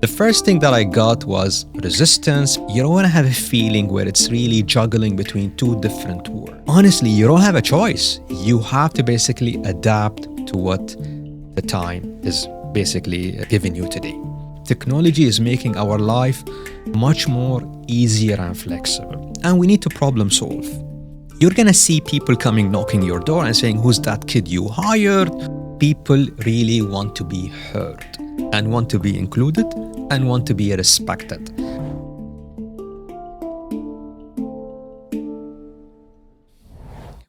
The first thing that I got was resistance. You don't want to have a feeling where it's really juggling between two different worlds. Honestly, you don't have a choice. You have to basically adapt to what the time is basically giving you today. Technology is making our life much more easier and flexible, and we need to problem solve. You're gonna see people coming knocking your door and saying, "Who's that kid you hired?" People really want to be heard and want to be included and want to be respected.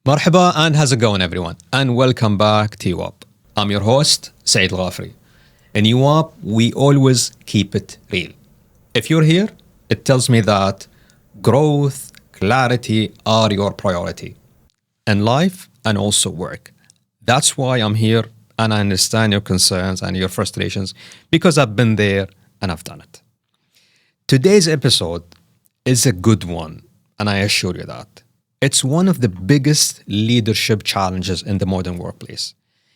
Marhaba, and how's it going, everyone? And welcome back to Yuwab. I'm your host, Saeed Al-Ghafri. In Yuwab, we always keep it real. If you're here, it tells me that growth, clarity are your priority in life and also work. That's why I'm here, and I understand your concerns and your frustrations because I've been there and I've done it. Today's episode is a good one, and I assure you that. It's one of the biggest leadership challenges in the modern workplace.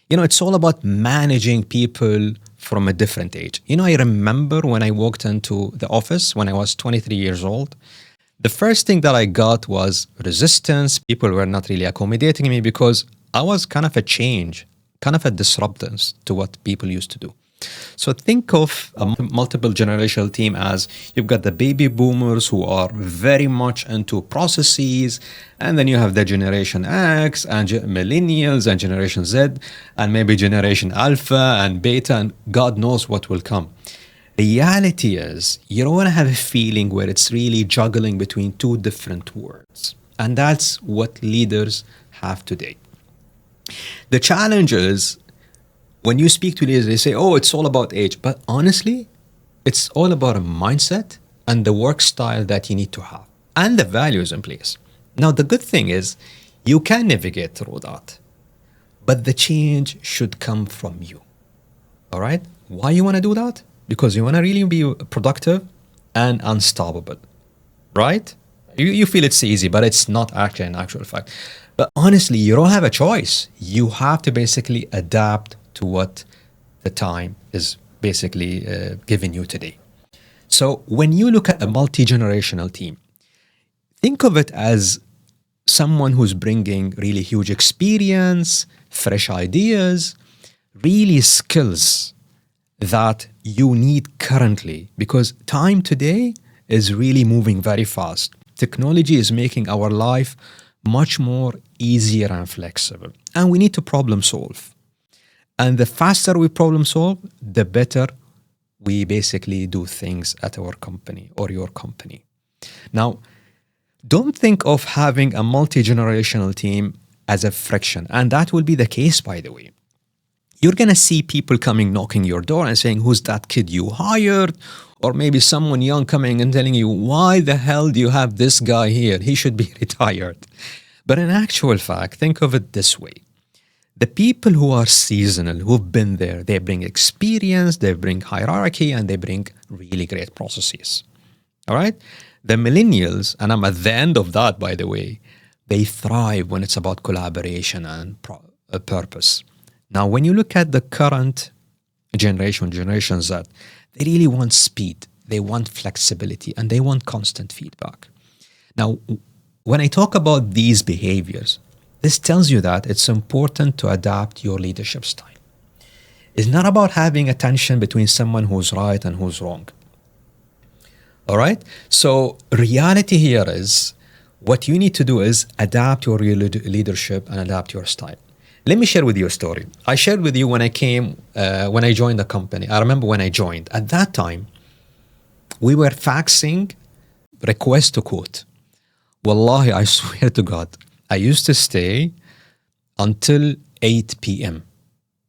It's all about managing people from a different age. I remember when I walked into the office when I was 23 years old, the first thing that I got was resistance. People were not really accommodating me because I was kind of a change, kind of a disruptance to what people used to do. So think of a multiple generational team as you've got the baby boomers who are very much into processes, and then you have the Generation X and Millennials and Generation Z and maybe Generation Alpha and Beta, and God knows what will come. Reality is you don't want to have a feeling where it's really juggling between two different worlds. And that's what leaders have today. The challenge is when you speak to leaders, they say, "Oh, it's all about age." But honestly, it's all about a mindset and the work style that you need to have and the values in place. Now, the good thing is you can navigate through that, but the change should come from you. All right? Why you want to do that? Because you want to really be productive and unstoppable, right? You feel it's easy, but it's not actually an actual fact. But honestly, you don't have a choice. You have to basically adapt to what the time is basically giving you today. So when you look at a multi-generational team, think of it as someone who's bringing really huge experience, fresh ideas, really skills that you need currently, because time today is really moving very fast. Technology is making our life much more easier and flexible, and we need to problem solve. And the faster we problem solve, the better we basically do things at our company or your company. Now, don't think of having a multi-generational team as a friction. And that will be the case, by the way. You're going to see people coming knocking your door and saying, "Who's that kid you hired?" Or maybe someone young coming and telling you, "Why the hell do you have this guy here? He should be retired." But in actual fact, think of it this way. The people who are seasonal, who've been there, they bring experience, they bring hierarchy, and they bring really great processes. All right? The millennials, and I'm at the end of that, by the way, they thrive when it's about collaboration and purpose. Now, when you look at the current Generation Z, they really want speed, they want flexibility, and they want constant feedback. Now, when I talk about these behaviors, this tells you that it's important to adapt your leadership style. It's not about having a tension between someone who's right and who's wrong. All right? So reality here is what you need to do is adapt your leadership and adapt your style. Let me share with you a story. I shared with you when I joined the company. I remember when I joined. At that time, we were faxing request to quote. Wallahi, I swear to God, I used to stay until 8 p.m.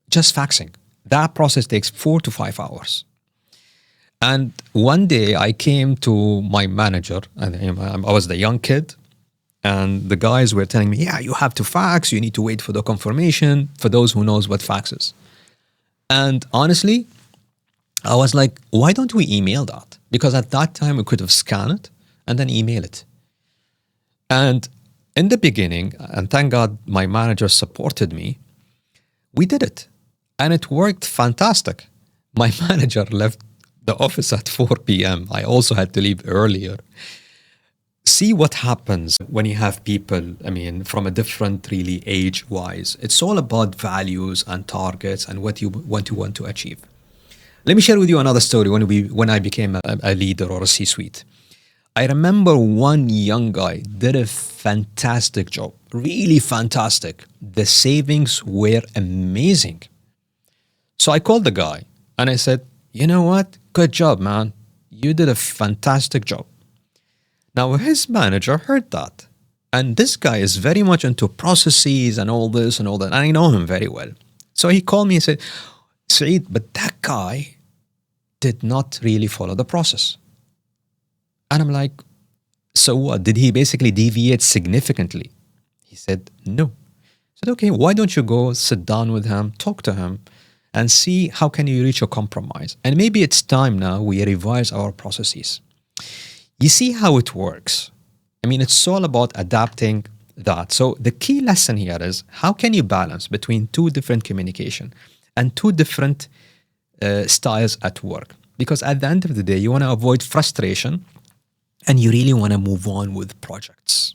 just faxing. That process takes 4 to 5 hours. And one day I came to my manager, and I was the young kid, and the guys were telling me, "Yeah, you have to fax, you need to wait for the confirmation," for those who knows what fax is. And honestly, I was like, why don't we email that? Because at that time we could have scanned it and then email it. And in the beginning, and thank God my manager supported me, we did it. And it worked fantastic. My manager left the office at 4 p.m. I also had to leave earlier. See what happens when you have people, I mean, from a different really age-wise. It's all about values and targets and what you want to achieve. Let me share with you another story when I became a leader or a C-suite. I remember one young guy did a fantastic job, really fantastic. The savings were amazing. So I called the guy and I said, you know what? Good job, man. You did a fantastic job. Now his manager heard that. And this guy is very much into processes and all this and all that. And I know him very well. So he called me and said, Saeed, but that guy did not really follow the process. And I'm like, so what? Did he basically deviate significantly? He said, no. I said, okay, why don't you go sit down with him, talk to him, and see how can you reach a compromise? And maybe it's time now we revise our processes. You see how it works. I mean, it's all about adapting that. So the key lesson here is how can you balance between two different communication and two different styles at work? Because at the end of the day, you want to avoid frustration and you really want to move on with projects.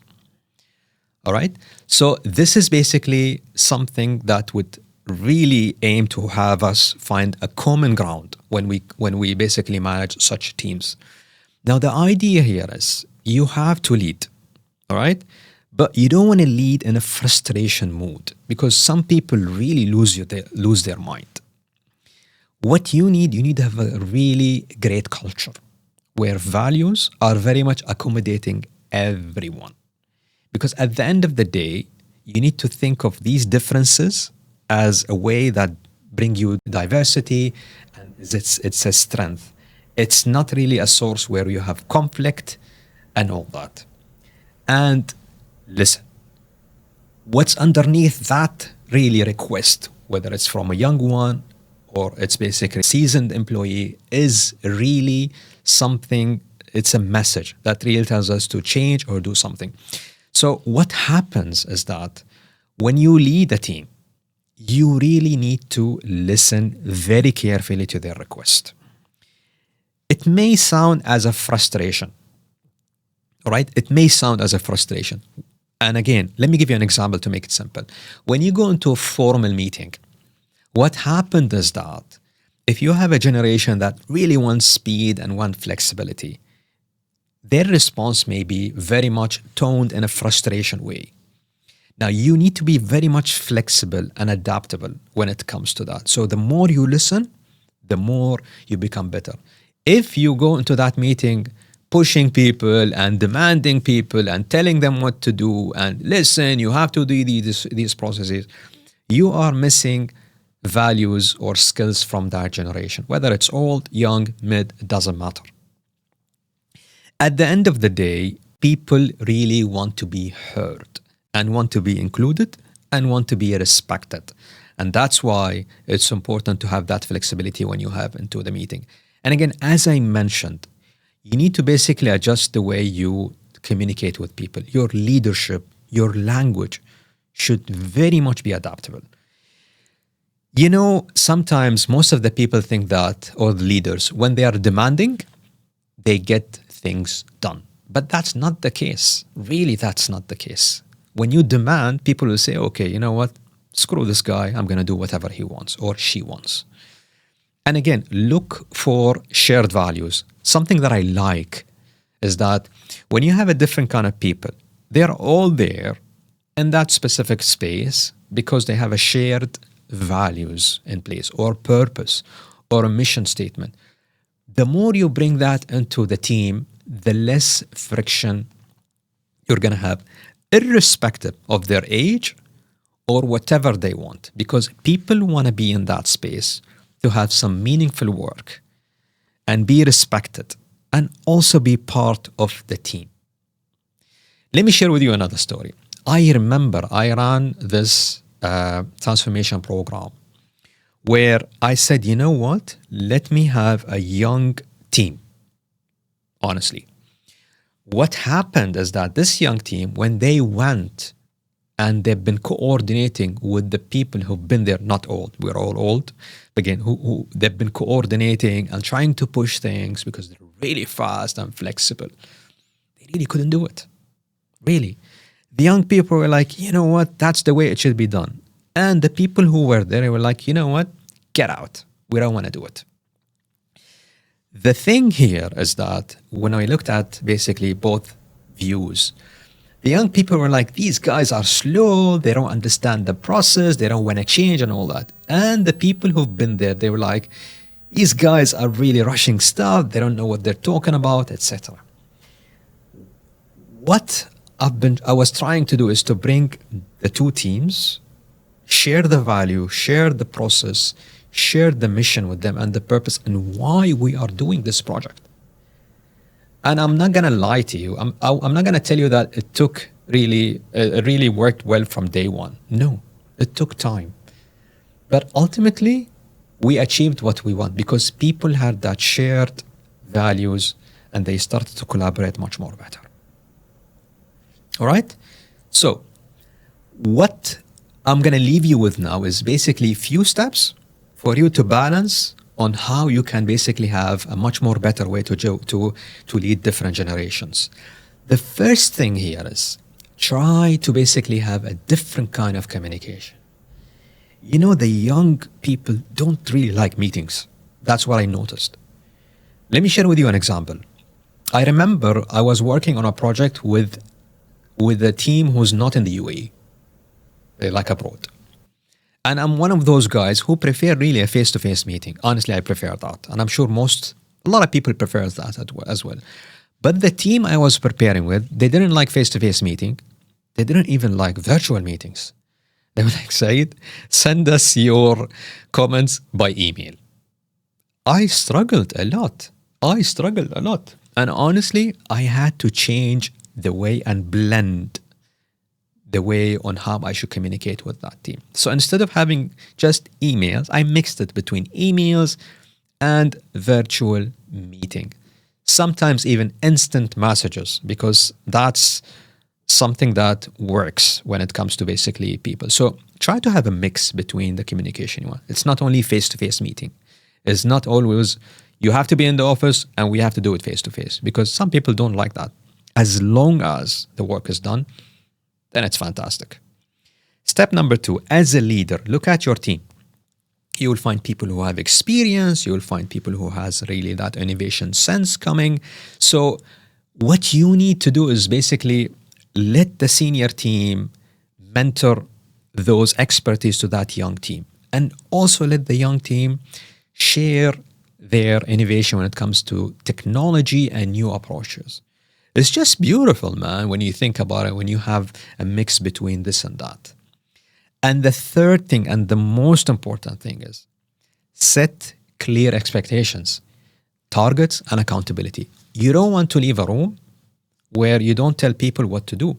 All right? So this is basically something that would really aim to have us find a common ground when we basically manage such teams. Now, the idea here is you have to lead, all right? But you don't want to lead in a frustration mood because some people really lose their mind. What you need to have a really great culture where values are very much accommodating everyone. Because at the end of the day, you need to think of these differences as a way that bring you diversity and it's a strength. It's not really a source where you have conflict and all that. And listen, what's underneath that really request, whether it's from a young one or it's basically a seasoned employee, is really something, it's a message that really tells us to change or do something. So what happens is that when you lead a team, you really need to listen very carefully to their request. It may sound as a frustration, all right? It may sound as a frustration. And again, let me give you an example to make it simple. When you go into a formal meeting, what happened is that if you have a generation that really wants speed and wants flexibility, their response may be very much toned in a frustration way. Now, you need to be very much flexible and adaptable when it comes to that. So the more you listen, the more you become better. If you go into that meeting pushing people and demanding people and telling them what to do and listen, you have to do these processes, you are missing values or skills from that generation. Whether it's old, young, mid, it doesn't matter. At the end of the day, people really want to be heard and want to be included and want to be respected. And that's why it's important to have that flexibility when you have into the meeting. And again, as I mentioned, you need to basically adjust the way you communicate with people. Your leadership, your language should very much be adaptable. You know, sometimes most of the people think that, or the leaders, when they are demanding, they get things done. But that's not the case. Really, that's not the case. When you demand, people will say, okay, you know what? Screw this guy. I'm going to do whatever he wants or she wants. And again, look for shared values. Something that I like is that when you have a different kind of people, they're all there in that specific space because they have a shared values in place or purpose or a mission statement. The more you bring that into the team, the less friction you're going to have, irrespective of their age or whatever they want, because people want to be in that space to have some meaningful work and be respected and also be part of the team. Let me share with you another story. I remember I ran this transformation program where I said, you know what? Let me have a young team. Honestly, what happened is that this young team, when they went and they've been coordinating with the people who've been there, not old, we're all old, again, who they've been coordinating and trying to push things because they're really fast and flexible. They really couldn't do it. Really. The young people were like, you know what, that's the way it should be done. And the people who were there were like, you know what, get out. We don't want to do it. The thing here is that when I looked at basically both views, the young people were like, these guys are slow, they don't understand the process, they don't want to change and all that. And the people who've been there, they were like, these guys are really rushing stuff, they don't know what they're talking about, etc. What I was trying to do is to bring the two teams, share the value, share the process, share the mission with them and the purpose and why we are doing this project. And I'm not going to lie to you. I'm not going to tell you that it really worked well from day one. No, it took time. But ultimately, we achieved what we want because people had that shared values and they started to collaborate much more better. All right? So what I'm going to leave you with now is basically few steps for you to balance on how you can basically have a much more better way to lead different generations. The first thing here is try to basically have a different kind of communication. You know, the young people don't really like meetings. That's what I noticed. Let me share with you an example. I remember I was working on a project with a team who's not in the UAE. They're like abroad. And I'm one of those guys who prefer really a face-to-face meeting. Honestly, I prefer that. And I'm sure a lot of people prefer that as well. But the team I was preparing with, they didn't like face-to-face meeting. They didn't even like virtual meetings. They were like, Saeed, send us your comments by email. I struggled a lot. And honestly, I had to change the way and blend the way on how I should communicate with that team. So instead of having just emails, I mixed it between emails and virtual meeting. Sometimes even instant messages, because that's something that works when it comes to basically people. So try to have a mix between the communication you want. It's not only face-to-face meeting. It's not always you have to be in the office and we have to do it face-to-face, because some people don't like that. As long as the work is done, then it's fantastic. Step number 2, as a leader, look at your team. You will find people who have experience. You will find people who has really that innovation sense coming. So what you need to do is basically let the senior team mentor those expertise to that young team. And also let the young team share their innovation when it comes to technology and new approaches. It's just beautiful, man, when you think about it, when you have a mix between this and that. And the third thing, and the most important thing, is set clear expectations, targets, and accountability. You don't want to leave a room where you don't tell people what to do,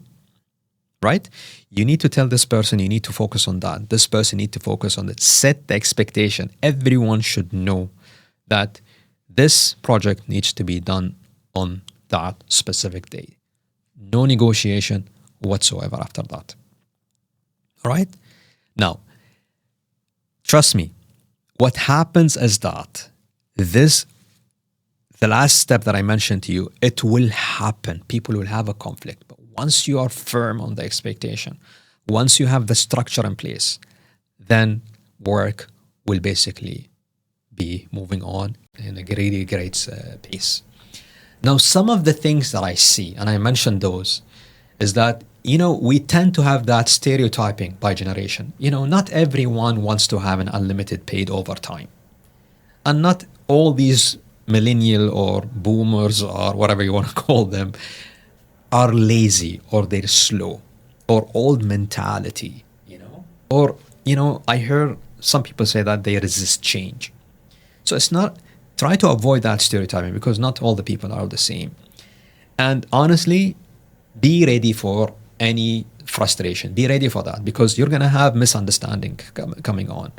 right? You need to tell this person, you need to focus on that. This person need to focus on that. Set the expectation. Everyone should know that this project needs to be done on that specific day. No negotiation whatsoever after that. All right? Now, trust me, what happens is that the last step that I mentioned to you, it will happen. People will have a conflict. But once you are firm on the expectation, once you have the structure in place, then work will basically be moving on in a really great pace. Now, some of the things that I see, and I mentioned those, is that, we tend to have that stereotyping by generation. Not everyone wants to have an unlimited paid overtime. And not all these millennial or boomers or whatever you want to call them are lazy or they're slow or old mentality, Or, I heard some people say that they resist change. So it's not... Try to avoid that stereotyping because not all the people are the same. And honestly, be ready for any frustration. Be ready for that because you're going to have misunderstanding coming on.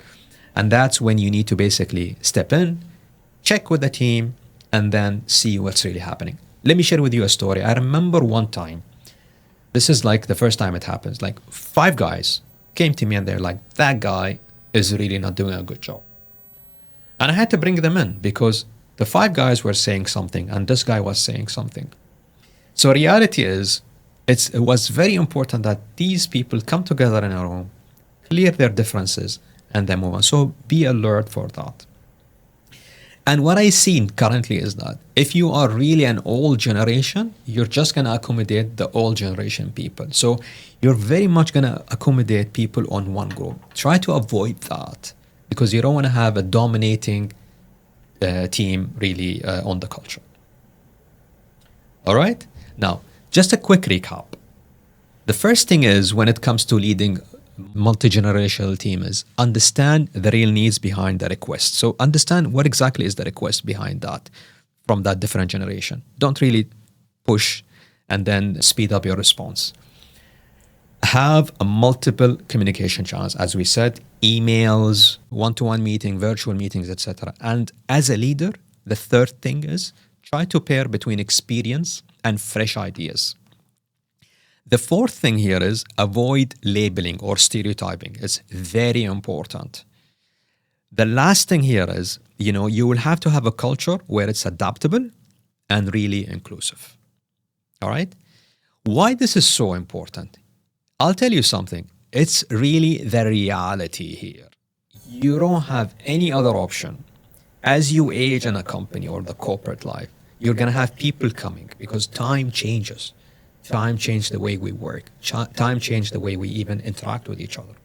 And that's when you need to basically step in, check with the team, and then see what's really happening. Let me share with you a story. I remember one time This is like the first time it happens. Like 5 guys came to me and they're like, that guy is really not doing a good job. And I had to bring them in because the 5 guys were saying something and this guy was saying something. So reality is, it was very important that these people come together in a room, clear their differences, and then move on. So be alert for that. And what I see currently is that if you are really an old generation, you're just going to accommodate the old generation people. So you're very much going to accommodate people on one group. Try to avoid that because you don't want to have a dominating team really on the culture. All right? Now, just a quick recap. The first thing is when it comes to leading multi-generational team is understand the real needs behind the request. So understand what exactly is the request behind that from that different generation. Don't really push and then speed up your response. Have a multiple communication channels, as we said, emails, one-to-one meeting, virtual meetings, etc. And as a leader, the third thing is try to pair between experience and fresh ideas. The fourth thing here is avoid labeling or stereotyping. It's very important. The last thing here is, you will have to have a culture where it's adaptable and really inclusive. All right? Why this is so important? I'll tell you something. It's really the reality here. You don't have any other option. As you age in a company or the corporate life, you're going to have people coming because time changes. Time changed the way we work. Time changed the way we even interact with each other.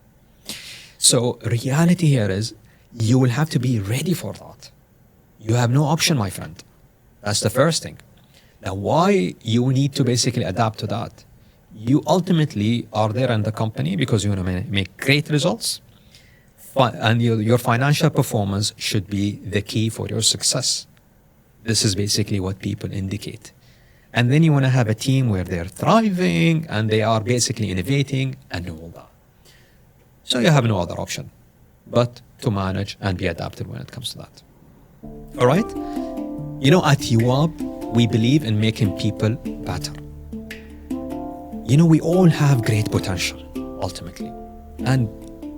So reality here is you will have to be ready for that. You have no option, my friend. That's the first thing. Now, why you need to basically adapt to that? You ultimately are there in the company because you want to make great results. And your financial performance should be the key for your success. This is basically what people indicate. And then you want to have a team where they're thriving and they are basically innovating and all that. So you have no other option but to manage and be adaptive when it comes to that. All right? At Yuwab, we believe in making people better. We all have great potential, ultimately. And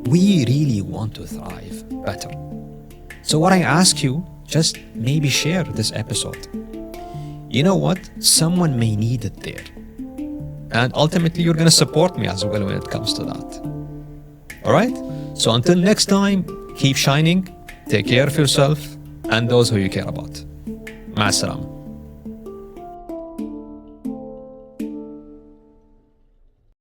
we really want to thrive better. So what I ask you, just maybe share this episode. You know what? Someone may need it there. And ultimately, you're going to support me as well when it comes to that. All right? So until next time, keep shining, take care of yourself and those who you care about. Ma salam.